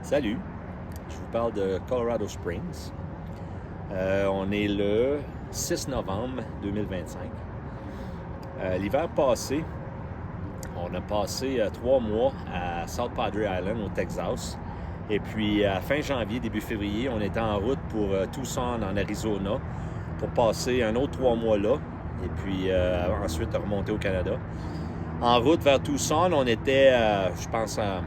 Salut, je vous parle de Colorado Springs. On est le 6 novembre 2025. L'hiver passé, on a passé 3 mois à South Padre Island au Texas. Et puis à fin janvier, début février, on était en route pour Tucson en Arizona pour passer un autre 3 mois là. Et puis ensuite remonter au Canada. En route vers Tucson, on était, je pense, à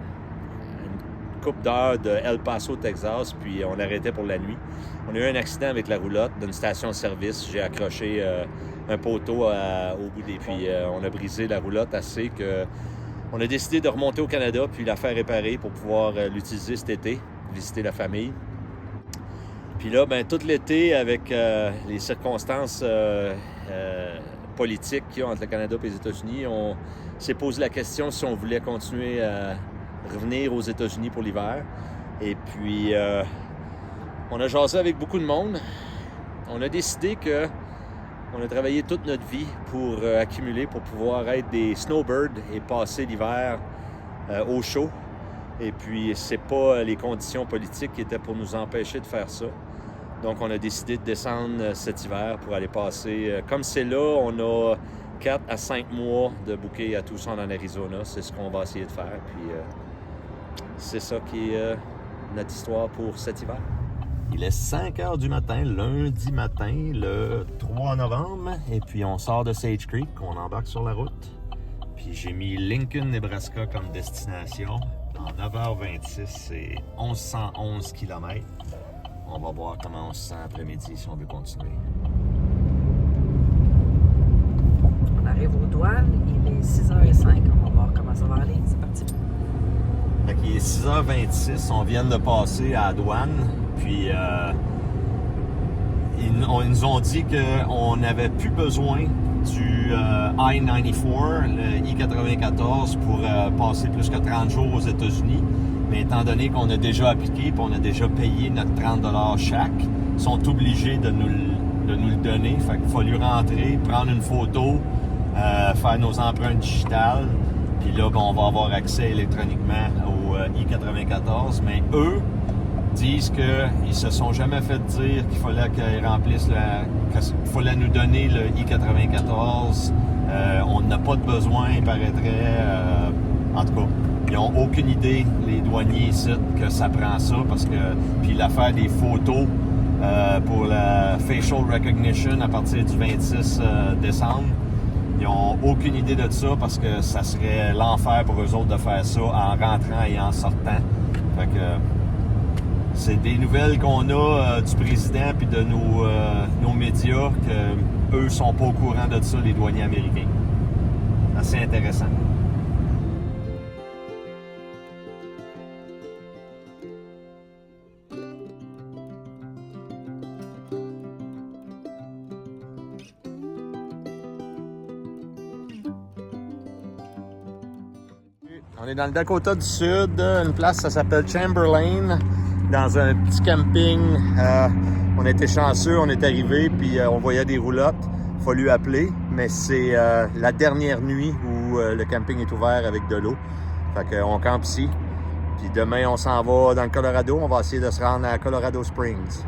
couple d'heures de El Paso, Texas, puis on arrêtait pour la nuit. On a eu un accident avec la roulotte d'une station-service. J'ai accroché un poteau au bout des... Puis on a brisé la roulotte assez que on a décidé de remonter au Canada puis la faire réparer pour pouvoir l'utiliser cet été, visiter la famille. Puis là, ben tout l'été, avec les circonstances politiques qu'il y a entre le Canada et les États-Unis, on s'est posé la question si on voulait continuer à revenir aux États-Unis pour l'hiver. Et puis, on a jasé avec beaucoup de monde. On a décidé que on a travaillé toute notre vie pour accumuler, pour pouvoir être des snowbirds et passer l'hiver au chaud. Et puis, c'est pas les conditions politiques qui étaient pour nous empêcher de faire ça. Donc, on a décidé de descendre cet hiver pour aller passer... Comme c'est là, on a 4 à 5 mois de bouquet à Tucson en Arizona. C'est ce qu'on va essayer de faire. Puis, c'est ça qui est notre histoire pour cet hiver. Il est 5 heures du matin, lundi matin, le 3 novembre. Et puis on sort de Sage Creek, on embarque sur la route. Puis j'ai mis Lincoln, Nebraska comme destination. En 9h26, c'est 1111 km. On va voir comment on se sent après-midi si on veut continuer. On arrive aux douanes, il est 6h05. On va voir comment ça va aller. C'est parti. Fait qu'il est 6h26, on vient de passer à la douane, puis ils nous ont dit qu'on n'avait plus besoin du I-94, le I-94, pour passer plus que 30 jours aux États-Unis. Mais étant donné qu'on a déjà appliqué et on a déjà payé notre 30$ chaque, ils sont obligés de nous le donner. Fait qu'il a fallu rentrer, prendre une photo, faire nos empreintes digitales. Puis là, ben, on va avoir accès électroniquement au I-94. Mais eux disent qu'ils se sont jamais fait dire qu'il fallait qu'ils remplissent qu'il fallait nous donner le I-94. On n'a pas de besoin, il paraîtrait. En tout cas, ils n'ont aucune idée, les douaniers ici, que ça prend ça. Parce que. Puis l'affaire des photos pour la facial recognition à partir du 26 décembre. Ils n'ont aucune idée de ça parce que ça serait l'enfer pour eux autres de faire ça en rentrant et en sortant. Fait que c'est des nouvelles qu'on a du président puis de nos médias que eux sont pas au courant de ça, les douaniers américains. Assez intéressant. On est dans le Dakota du Sud, une place, ça s'appelle Chamberlain, dans un petit camping. On était chanceux, on est arrivé, puis on voyait des roulottes. Il a fallu appeler, mais c'est la dernière nuit où le camping est ouvert avec de l'eau. Fait qu'on campe ici. Puis demain, on s'en va dans le Colorado. On va essayer de se rendre à Colorado Springs.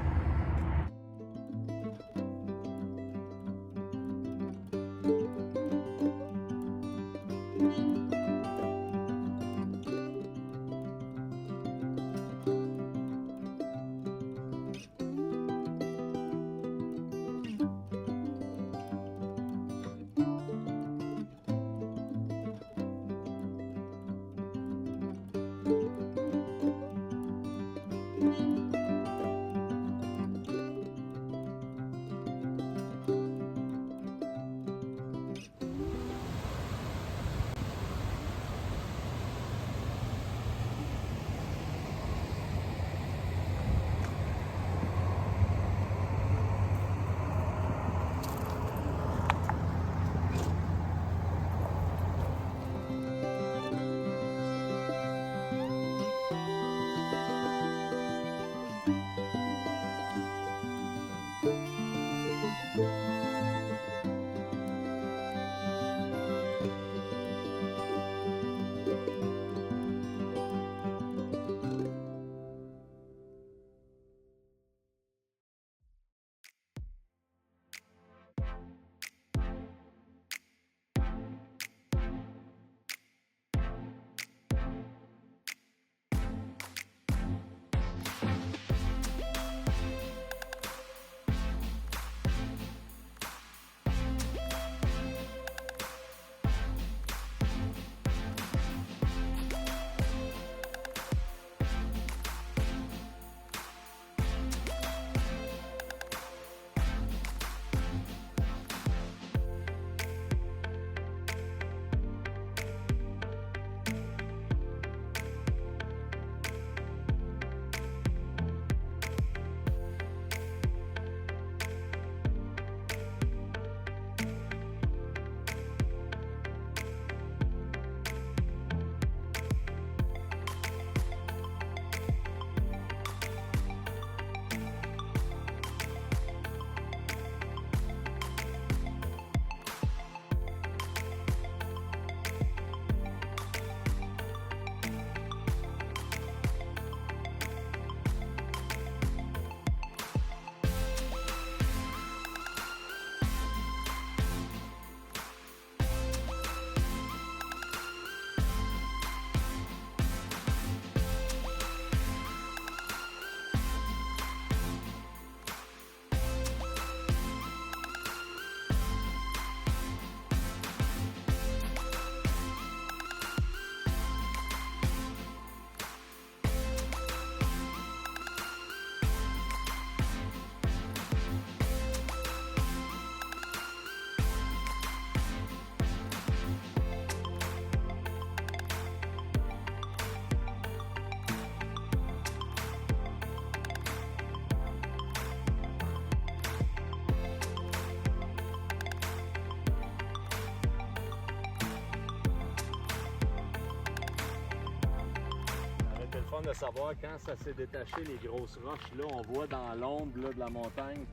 fun de savoir quand ça s'est détaché, les grosses roches. Là, on voit dans l'ombre de la montagne,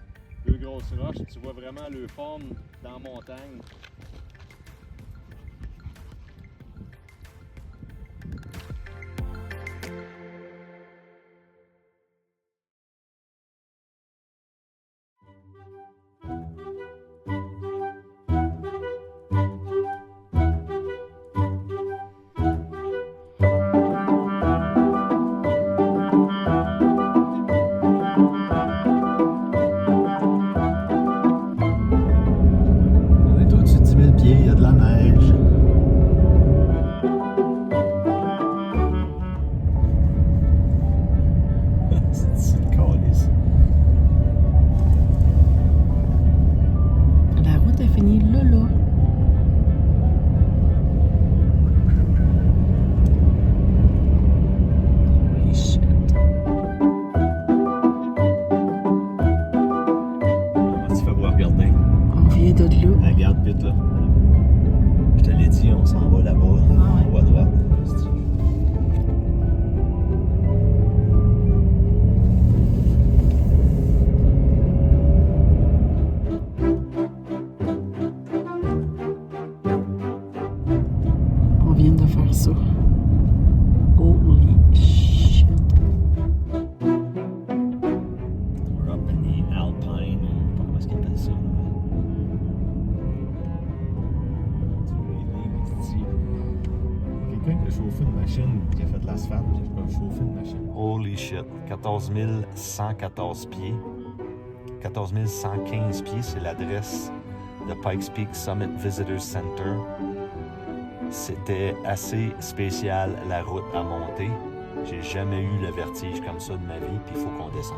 deux grosses roches. Tu vois vraiment leur forme dans la montagne. Il y a de la neige. C'est une calice. La route est finie là, là. Holy shit. Comment tu fais pour regarder? On vient de là. Regarde, pute là. Je te l'ai dit, on s'en va là-bas. Ah On va à droite. On vient de faire ça. Holy shit. We're up in the Alpine. Je sais pas comment est-ce qu'ils appellent ça. Quelqu'un qui a chauffé une machine, qui a fait de l'asphalte, qui a chauffé une machine. Holy shit, 14 114 pieds. 14 115 pieds, c'est l'adresse de Pikes Peak Summit Visitor Center. C'était assez spécial la route à monter. J'ai jamais eu le vertige comme ça de ma vie, puis il faut qu'on descende.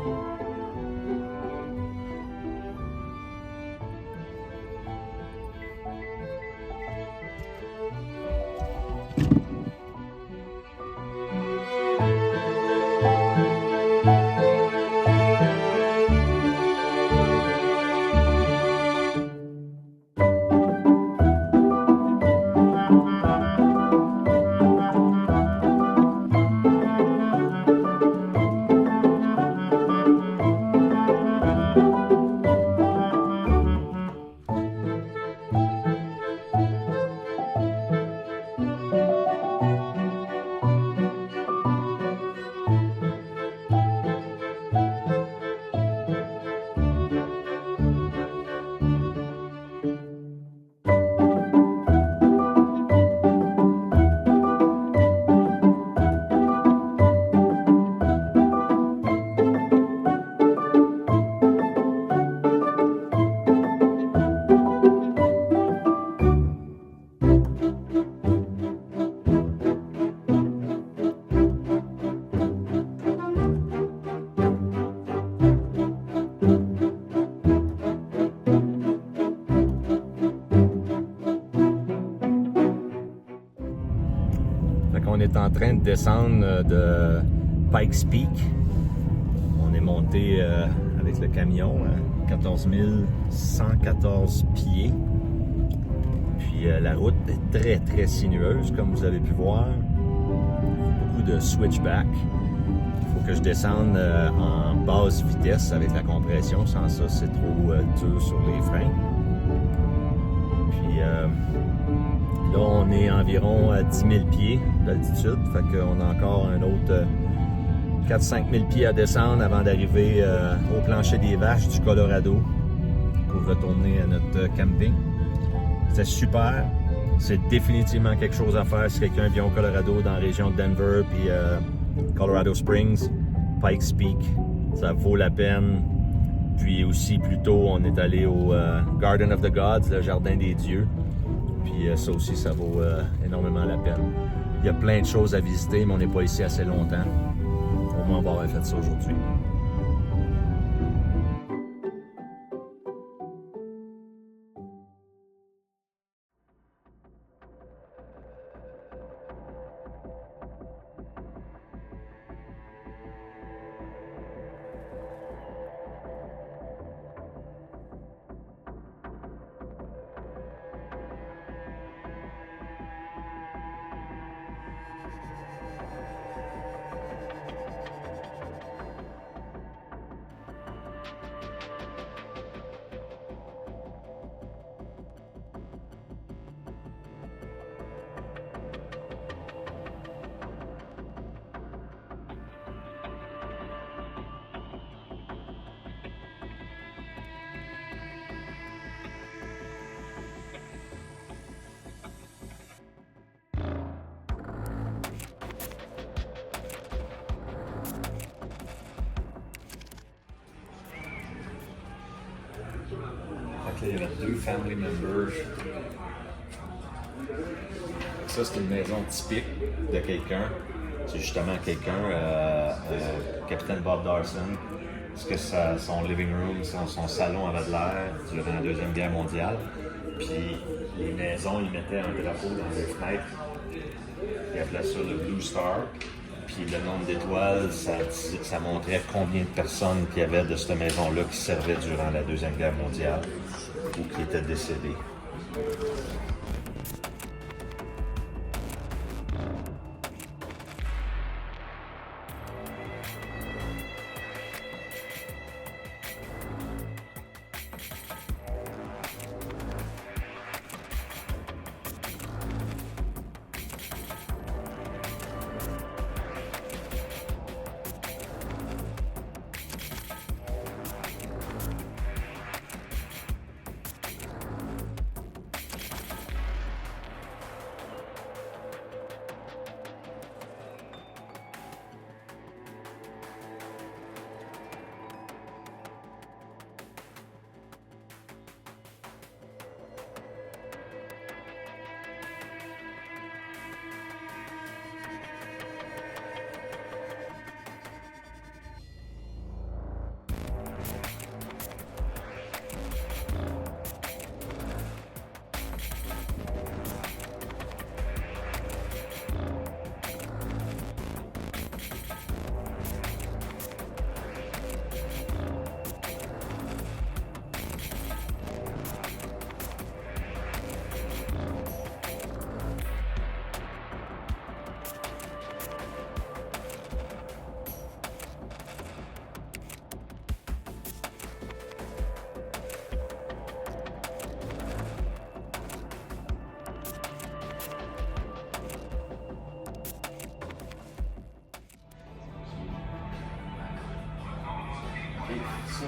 On est en train de descendre de Pikes Peak. On est monté avec le camion à 14 114 pieds. Puis la route est très très sinueuse comme vous avez pu voir. Beaucoup de switchback. Il faut que je descende en basse vitesse avec la compression. Sans ça, c'est trop dur sur les freins. Puis là, on est environ à 10 000 pieds d'altitude. Fait qu'on a encore un autre 4-5 000 pieds à descendre avant d'arriver au plancher des vaches du Colorado pour retourner à notre camping. C'était super. C'est définitivement quelque chose à faire si quelqu'un vient au Colorado, dans la région de Denver puis Colorado Springs, Pikes Peak. Ça vaut la peine. Puis aussi, plus tôt, on est allé au Garden of the Gods, le Jardin des Dieux. Puis ça aussi, ça vaut énormément la peine. Il y a plein de choses à visiter, mais on n'est pas ici assez longtemps. Au moins, on va avoir fait ça aujourd'hui. il y avait 2 family members. Ça, c'est une maison typique de quelqu'un. C'est justement quelqu'un, capitaine Bob Darson, parce que son living room, son salon avait de l'air durant la Deuxième Guerre mondiale. Puis les maisons, ils mettaient un drapeau dans les fenêtres. Ils appelaient ça le Blue Star. Puis le nombre d'étoiles, ça montrait combien de personnes qu'il y avait de cette maison-là qui servaient durant la Deuxième Guerre mondiale ou qui étaient décédées.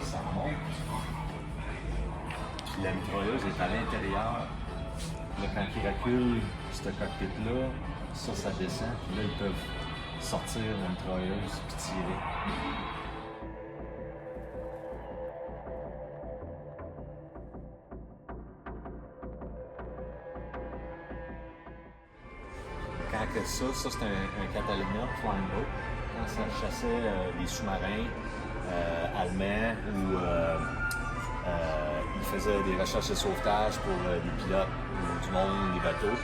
Ça monte. Puis la mitrailleuse est à l'intérieur. Là, quand ils reculent ce cockpit-là, ça descend. Puis là, ils peuvent sortir la mitrailleuse puis tirer. Quand que ça c'est un Catalina Flying Boat. Quand ça chassait des sous-marins allemands ou ils faisaient des recherches de sauvetage pour des pilotes ou du monde, des bateaux.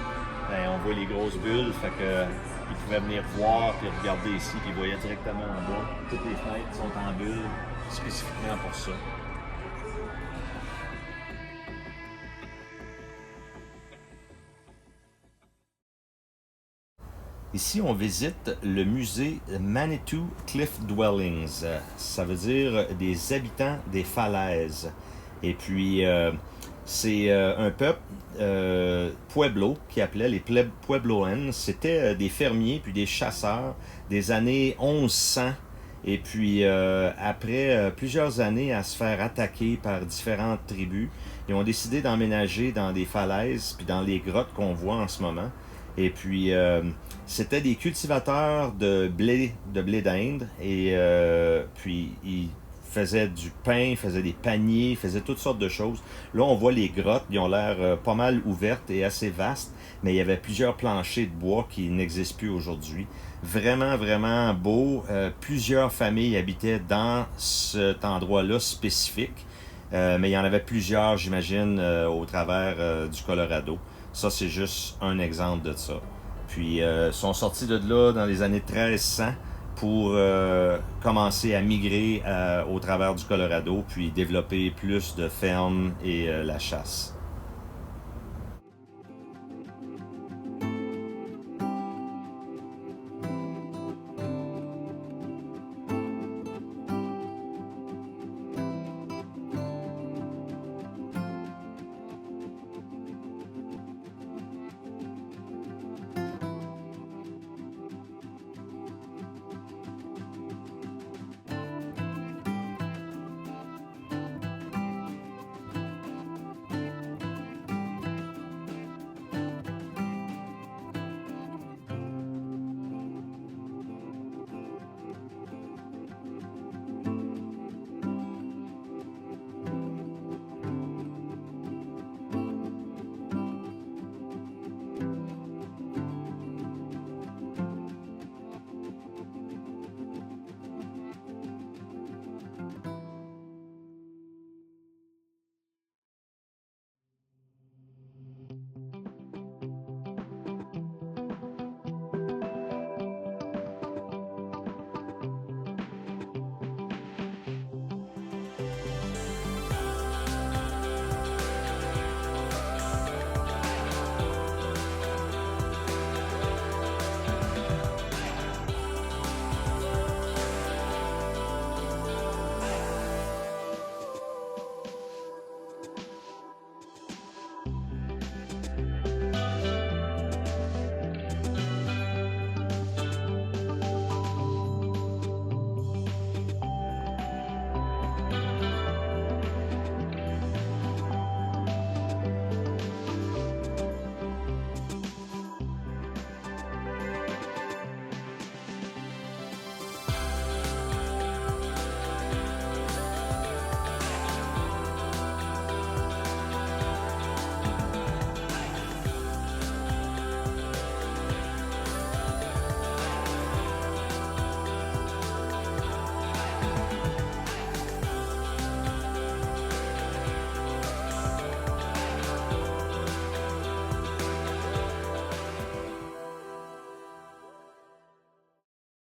Ben, on voit les grosses bulles, fait que ils pouvaient venir voir et regarder ici, puis ils voyaient directement en bas. Toutes les fenêtres sont en bulles spécifiquement pour ça. Ici, on visite le musée Manitou Cliff Dwellings. Ça veut dire des habitants des falaises. Et puis, c'est un peuple, Pueblo, qui appelait les Puebloans. C'était des fermiers puis des chasseurs des années 1100. Et puis, après plusieurs années à se faire attaquer par différentes tribus, ils ont décidé d'emménager dans des falaises puis dans les grottes qu'on voit en ce moment. Et puis, c'était des cultivateurs de blé d'Inde. Et puis, ils faisaient du pain, ils faisaient des paniers, ils faisaient toutes sortes de choses. Là, on voit les grottes, ils ont l'air pas mal ouvertes et assez vastes. Mais il y avait plusieurs planchers de bois qui n'existent plus aujourd'hui. Vraiment, vraiment beau. Plusieurs familles habitaient dans cet endroit-là spécifique. Mais il y en avait plusieurs, j'imagine, au travers du Colorado. Ça, c'est juste un exemple de ça. Puis, ils sont sortis de là dans les années 1300 pour commencer à migrer au travers du Colorado, puis développer plus de fermes et la chasse.